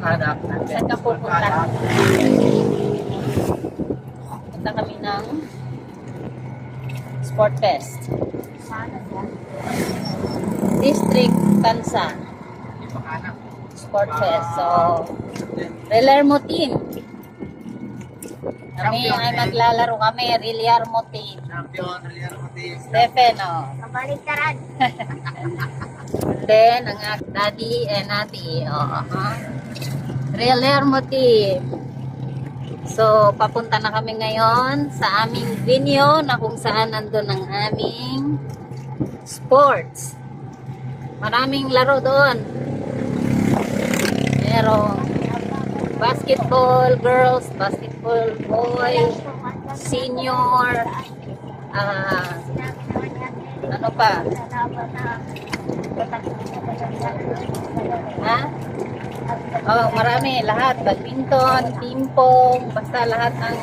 Saan ka pupunta? Punta kami ng Sport Fest. District Tansa. Sport Fest. So, Relermo team. Kami ay maglalaro kami. Relermo team. Champion, Relermo team. Stephen, oh. Kabaliktaran. Then, ang daddy and ate. Oh, Relermo team. So, papunta na kami ngayon sa aming venue na kung saan nandun ang aming sports. Maraming laro doon. Merong basketball girls, basketball boys, senior, ano pa? Ha? Oh, marami, lahat. Badminton, ping-pong, basta lahat ng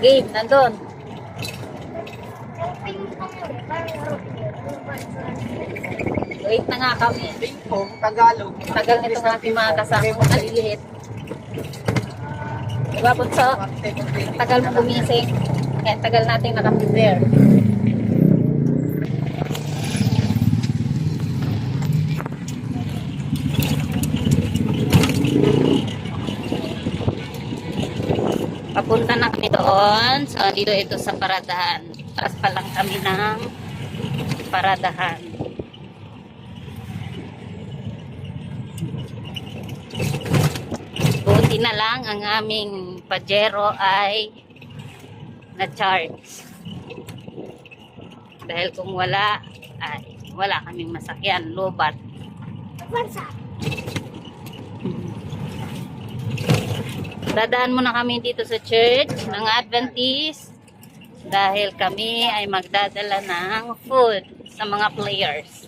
game nandun. Wait na nga kami. Ping-pong, Tagalog. Tagal nito ng ating mga kasama. Maliliit. Diba, Bunso? Tagal mo gumising. Kaya tagal natin nakaprepare. Papunta na kami doon. So, dito ito sa paradahan. Paras pa lang kami ng paradahan. Buti na lang ang aming Pajero ay na-charge. Dahil kung wala, ay wala kaming masakyan. Lobat. Dadaan muna kami dito sa church ng Adventist dahil kami ay magdadala ng food sa mga players.